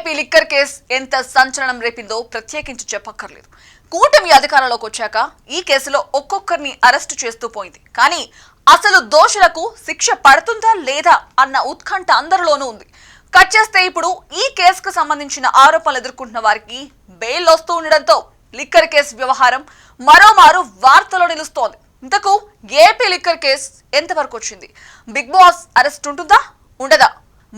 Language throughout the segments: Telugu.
ఏపీ లిక్కర్ కేసు ఎంత సంచలనం రేపిందో ప్రత్యేకించి చెప్పక్కర్లేదు. కూటమి అధికారంలోకి వచ్చాక ఈ కేసులో ఒక్కొక్కరిని అరెస్టు చేస్తూ పోయింది. కానీ అసలు దోషులకు శిక్ష పడుతుందా లేదా అన్న ఉత్కంఠ అందరిలోనూ ఉంది. కట్ చేస్తే ఇప్పుడు ఈ కేసుకు సంబంధించిన ఆరోపణలు ఎదుర్కొంటున్న వారికి బెయిల్ వస్తూ ఉండడంతో లిక్కర్ కేసు వ్యవహారం మరోమారు వార్తలో నిలుస్తోంది. ఇంతకు ఏపీ లిక్కర్ కేసు ఎంతవరకు వచ్చింది? బిగ్ బాస్ అరెస్ట్ ఉంటుందా ఉండదా?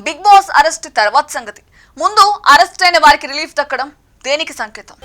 బిగ్ బాస్ అరెస్ట్ తర్వాత సంగతి. ముందు అరెస్ట్ అయిన వారికి రిలీఫ్ దక్కడం దేనికి సంకేతం?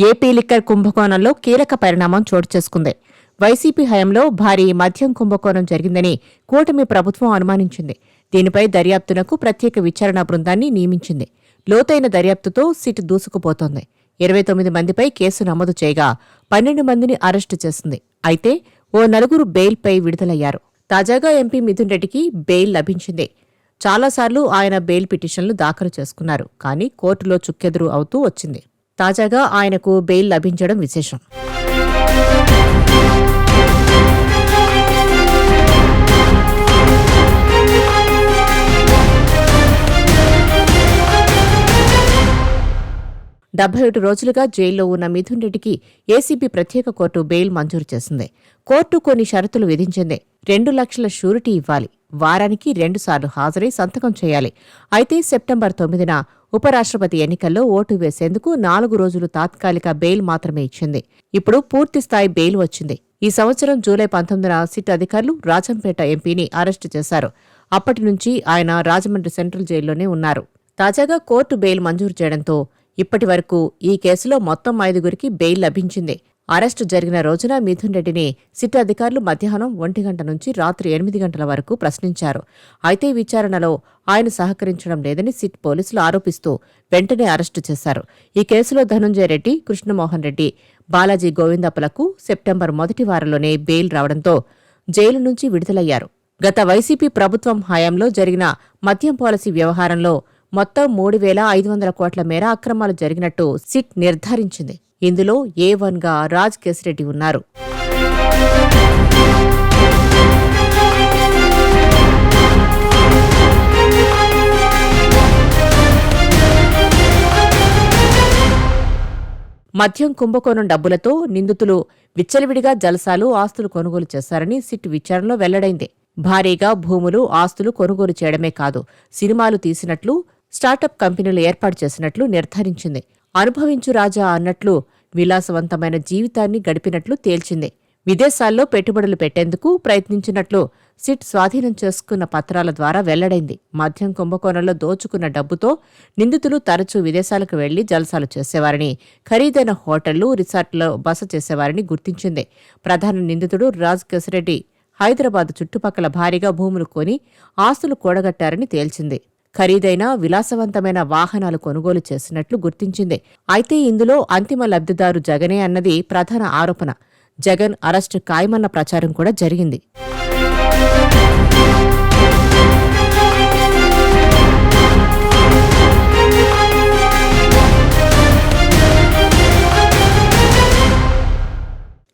ఏపీ లిక్కర్ కుంభకోణంలో కీలక పరిణామం చోటు చేసుకుంది. వైసీపీ హయాంలో భారీ మద్యం కుంభకోణం జరిగిందని కూటమి ప్రభుత్వం అనుమానించింది. దీనిపై దర్యాప్తునకు ప్రత్యేక విచారణ బృందాన్ని నియమించింది. లోతైన దర్యాప్తుతో సిట్ దూసుకుపోతోంది. 29 మందిపై కేసు నమోదు చేయగా 12 మందిని అరెస్టు చేసింది. అయితే ఓ 4 బెయిల్పై విడుదలయ్యారు. తాజాగా ఎంపీ మిథున్ రెడ్డికి బెయిల్ లభించింది. చాలాసార్లు ఆయన బెయిల్ పిటిషన్లు దాఖలు చేసుకున్నారు. కానీ కోర్టులో చుక్కెదురు అవుతూ వచ్చింది. తాజాగా ఆయనకు బెయిల్ లభించడం విశేషం. డెబ్బై 7 రోజులుగా జైల్లో ఉన్న మిథున్ రెడ్డికి ఏసీబీ ప్రత్యేక కోర్టు బెయిల్ మంజూరు చేసింది. కోర్టు కొన్ని షరతులు విధించింది. 2 లక్షల షూరిటీ ఇవ్వాలి. వారానికి 2 సార్లు హాజరై సంతకం చేయాలి. అయితే సెప్టెంబర్ 9న ఉపరాష్ట్రపతి ఎన్నికల్లో ఓటు వేసేందుకు 4 రోజులు తాత్కాలిక బెయిల్ మాత్రమే ఇచ్చింది. ఇప్పుడు పూర్తిస్థాయి బెయిల్ వచ్చింది. ఈ సంవత్సరం జూలై 19న సిట్ అధికారులు రాజంపేట ఎంపీని అరెస్టు చేశారు. అప్పటి నుంచి ఆయన రాజమండ్రి సెంట్రల్ జైల్లోనే ఉన్నారు. తాజాగా కోర్టు బెయిల్ మంజూరు చేయడంతో ఇప్పటి వరకు ఈ కేసులో మొత్తం 5గురికి బెయిల్ లభించింది. అరెస్టు జరిగిన రోజున మిథున్ రెడ్డిని సిట్ అధికారులు మధ్యాహ్నం 1 గంట నుంచి రాత్రి 8 గంటల వరకు ప్రశ్నించారు. అయితే విచారణలో ఆయన సహకరించడం లేదని సిట్ పోలీసులు ఆరోపిస్తూ వెంటనే అరెస్టు చేశారు. ఈ కేసులో ధనుంజయ రెడ్డి, కృష్ణమోహన్ రెడ్డి, బాలాజీ గోవిందప్పలకు సెప్టెంబర్ మొదటి వారంలోనే బెయిల్ రావడంతో జైలు నుంచి విడుదలయ్యారు. గత వైసీపీ ప్రభుత్వం హయాంలో జరిగిన మద్యం పాలసీ వ్యవహారంలో మొత్తం 3,500 కోట్ల మేర అక్రమాలు జరిగినట్టు సిట్ నిర్ధారించింది. ఇందులో A1గా రాజ్ కేశిరెడ్డి ఉన్నారు. మద్యం కుంభకోణం డబ్బులతో నిందితులు విచ్చలవిడిగా జలసాలు, ఆస్తులు కొనుగోలు చేశారని సిట్ విచారణలో వెల్లడైంది. భారీగా భూములు, ఆస్తులు కొనుగోలు చేయడమే కాదు, సినిమాలు తీసినట్లు, స్టార్టప్ కంపెనీలు ఏర్పాటు చేసినట్లు నిర్ధారించింది. అనుభవించు రాజా అన్నట్లు విలాసవంతమైన జీవితాన్ని గడిపినట్లు తేల్చింది. విదేశాల్లో పెట్టుబడులు పెట్టేందుకు ప్రయత్నించినట్లు సిట్ స్వాధీనం చేసుకున్న పత్రాల ద్వారా వెల్లడైంది. మద్యం కుంభకోణంలో దోచుకున్న డబ్బుతో నిందితులు తరచూ విదేశాలకు వెళ్లి జలసాలు చేసేవారని, ఖరీదైన హోటళ్లు, రిసార్ట్లో బస చేసేవారని గుర్తించింది. ప్రధాన నిందితుడు రాజ్ కేశిరెడ్డి హైదరాబాద్ చుట్టుపక్కల భారీగా భూములు కొని ఆస్తులు కూడగట్టారని తేల్చింది. ఖరీదైన, విలాసవంతమైన వాహనాలు కొనుగోలు చేసినట్లు గుర్తించింది. అయితే ఇందులో అంతిమ లబ్ధిదారు జగనే అన్నది ప్రధాన ఆరోపణ. జగన్ అరెస్టు ఖాయమన్న ప్రచారం కూడా జరిగింది.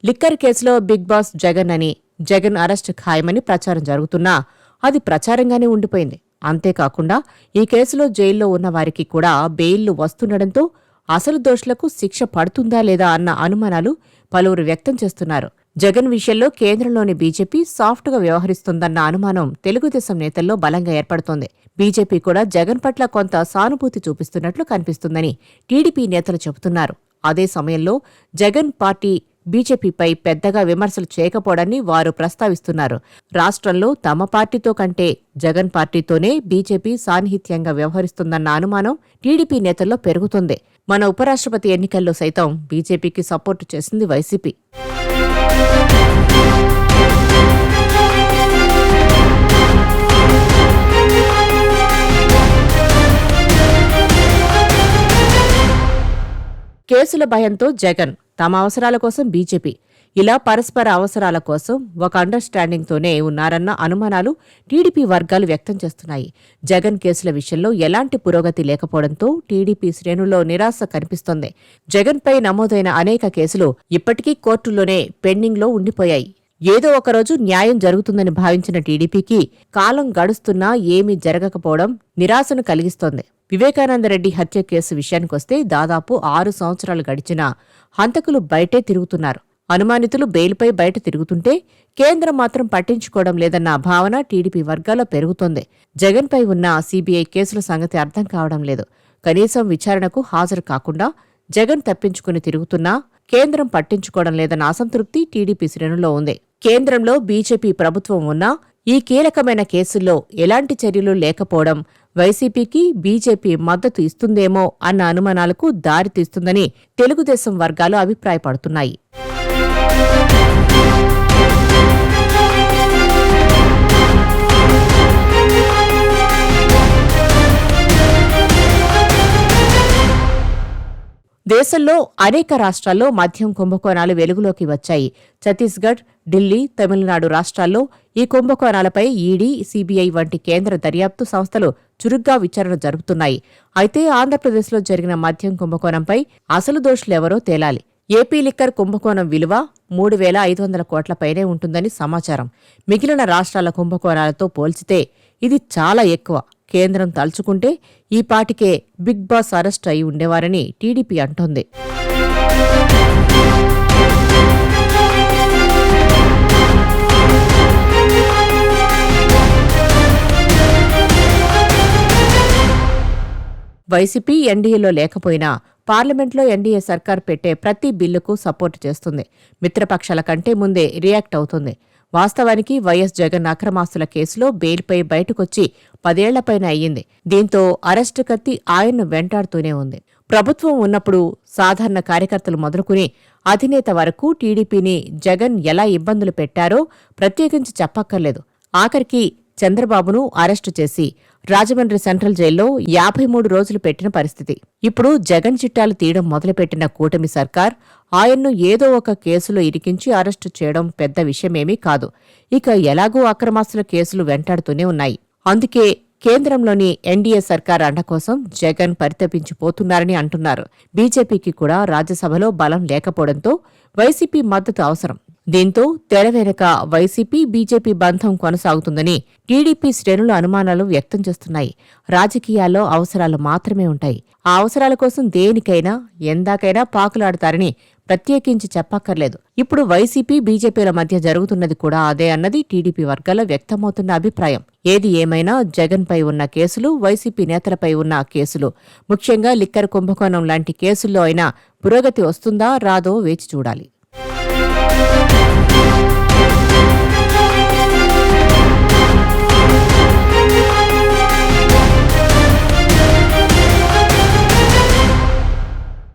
లిక్కర్ కేసులో బిగ్ బాస్ జగన్ అని, జగన్ అరెస్టు ఖాయమని ప్రచారం జరుగుతున్నా అది ప్రచారంగానే ఉండిపోయింది. అంతేకాకుండా ఈ కేసులో జైల్లో ఉన్న వారికి కూడా బెయిల్లు వస్తుండటంతో అసలు దోషులకు శిక్ష పడుతుందా లేదా అన్న అనుమానాలు పలువురు వ్యక్తం చేస్తున్నారు. జగన్ విషయంలో కేంద్రంలోని బీజేపీ సాఫ్ట్గా వ్యవహరిస్తుందన్న అనుమానం తెలుగుదేశం నేతల్లో బలంగా ఏర్పడుతోంది. బీజేపీ కూడా జగన్ పట్ల కొంత సానుభూతి చూపిస్తున్నట్లు కనిపిస్తుందని టీడీపీ నేతలు చెబుతున్నారు. అదే సమయంలో జగన్ పార్టీ బీజేపీపై పెద్దగా విమర్శలు చేయకపోవడాన్ని వారు ప్రస్తావిస్తున్నారు. రాష్ట్రంలో తమ పార్టీతో కంటే జగన్ పార్టీతోనే బీజేపీ సాన్నిహిత్యంగా వ్యవహరిస్తుందన్న అనుమానం టీడీపీ నేతల్లో పెరుగుతోంది. మన ఉపరాష్ట్రపతి ఎన్నికల్లో సైతం బీజేపీకి సపోర్టు చేసింది వైసీపీ. కేసుల భయంతో జగన్, తమ అవసరాల కోసం బీజేపీ ఇలా పరస్పర అవసరాల కోసం ఒక అండర్స్టాండింగ్తోనే ఉన్నారన్న అనుమానాలు టీడీపీ వర్గాలు వ్యక్తం చేస్తున్నాయి. జగన్ కేసుల విషయంలో ఎలాంటి పురోగతి లేకపోవడంతో టీడీపీ శ్రేణుల్లో నిరాశ కనిపిస్తోంది. జగన్పై నమోదైన అనేక కేసులు ఇప్పటికీ కోర్టుల్లోనే పెండింగ్లో ఉండిపోయాయి. ఏదో ఒకరోజు న్యాయం జరుగుతుందని భావించిన టీడీపీకి కాలం గడుస్తున్నా ఏమీ జరగకపోవడం నిరాశను కలిగిస్తోంది. వివేకానందరెడ్డి హత్య కేసు విషయానికొస్తే దాదాపు 6 సంవత్సరాలు గడిచినా హంతకులు బయటే తిరుగుతున్నారు. అనుమానితులు బెయిల్పై బయట తిరుగుతుంటే కేంద్రం మాత్రం పట్టించుకోవడం లేదన్న భావన టీడీపీ వర్గాల్లో పెరుగుతోంది. జగన్పై ఉన్న సీబీఐ కేసుల సంగతి అర్థం కావడం లేదు. కనీసం విచారణకు హాజరు కాకుండా జగన్ తప్పించుకుని తిరుగుతున్నా కేంద్రం పట్టించుకోవడం లేదన్న అసంతృప్తి టీడీపీ శ్రేణుల్లో ఉంది. కేంద్రంలో బీజేపీ ప్రభుత్వం ఉన్నా ఈ కీలకమైన కేసుల్లో ఎలాంటి చర్యలు లేకపోవడం వైసీపీకి బీజేపీ మద్దతు ఇస్తుందేమో అన్న అనుమానాలకు దారితీస్తుందని తెలుగుదేశం వర్గాలు అభిప్రాయపడుతున్నాయి. దేశంలో అనేక రాష్ట్రాల్లో మద్యం కుంభకోణాలు వెలుగులోకి వచ్చాయి. ఛత్తీస్గఢ్, ఢిల్లీ, తమిళనాడు రాష్ట్రాల్లో ఈ కుంభకోణాలపై ఈడీ, సీబీఐ వంటి కేంద్ర దర్యాప్తు సంస్థలు చురుగ్గా విచారణ జరుపుతున్నాయి. అయితే ఆంధ్రప్రదేశ్లో జరిగిన మద్యం కుంభకోణంపై అసలు దోషులెవరో తేలాలి. ఏపీ లిక్కర్ కుంభకోణం విలువ 3,500 కోట్లపైనే ఉంటుందని సమాచారం. మిగిలిన రాష్ట్రాల కుంభకోణాలతో పోల్చితే ఇది చాలా ఎక్కువ. కేంద్రం తలుచుకుంటే ఈ పాటికే బిగ్ బాస్ అరెస్ట్ అయి ఉండేవారని టీడీపీ అంటోంది. వైసీపీ ఎన్డీఏలో లేకపోయినా పార్లమెంట్లో ఎన్డీఏ సర్కార్ పెట్టే ప్రతి బిల్లుకు సపోర్టు చేస్తుంది. మిత్రపక్షాల కంటే ముందే రియాక్ట్ అవుతుంది. వాస్తవానికి వైఎస్ జగన్ అక్రమాస్తుల కేసులో బెయిల్పై బయటకొచ్చి 10 ఏళ్లపైన అయ్యింది. దీంతో అరెస్టు కత్తి ఆయన్ను వెంటాడుతూనే ఉంది. ప్రభుత్వం ఉన్నప్పుడు సాధారణ కార్యకర్తలు మొదలుకుని అధినేత వరకు టీడీపీని జగన్ ఎలా ఇబ్బందులు పెట్టారో ప్రత్యేకించి చెప్పక్కర్లేదు. ఆఖరికి చంద్రబాబును అరెస్టు చేసి రాజమండ్రి సెంట్రల్ జైల్లో 53 రోజులు పెట్టిన పరిస్థితి. ఇప్పుడు జగన్ చిట్టాలు తీయడం మొదలుపెట్టిన కూటమి సర్కార్ ఆయన్ను ఏదో ఒక కేసులో ఇరికించి అరెస్టు చేయడం పెద్ద విషయమేమీ కాదు. ఇక ఎలాగూ అక్రమాస్తుల కేసులు వెంటాడుతూనే ఉన్నాయి. అందుకే కేంద్రంలోని ఎన్డీఏ సర్కార్ అండ కోసం జగన్ పరితపించిపోతున్నారని అంటున్నారు. బీజేపీకి కూడా రాజ్యసభలో బలం లేకపోవడంతో వైసీపీ మద్దతు అవసరం. దీంతో తెర వెనుక వైసీపీ బీజేపీ బంధం కొనసాగుతుందని టీడీపీ శ్రేణులు అనుమానాలు వ్యక్తం చేస్తున్నాయి. రాజకీయాల్లో అవసరాలు మాత్రమే ఉంటాయి. ఆ అవసరాల కోసం దేనికైనా ఎందాకైనా పాకులాడతారని ప్రత్యేకించి చెప్పక్కర్లేదు. ఇప్పుడు వైసీపీ బీజేపీల మధ్య జరుగుతున్నది కూడా అదే అన్నది టీడీపీ వర్గాల్లో వ్యక్తమవుతున్న అభిప్రాయం. ఏది ఏమైనా జగన్పై ఉన్న కేసులు, వైసీపీ నేతలపై ఉన్న కేసులు, ముఖ్యంగా లిక్కర్ కుంభకోణం లాంటి కేసుల్లో అయినా పురోగతి వస్తుందా రాదో వేచి చూడాలి.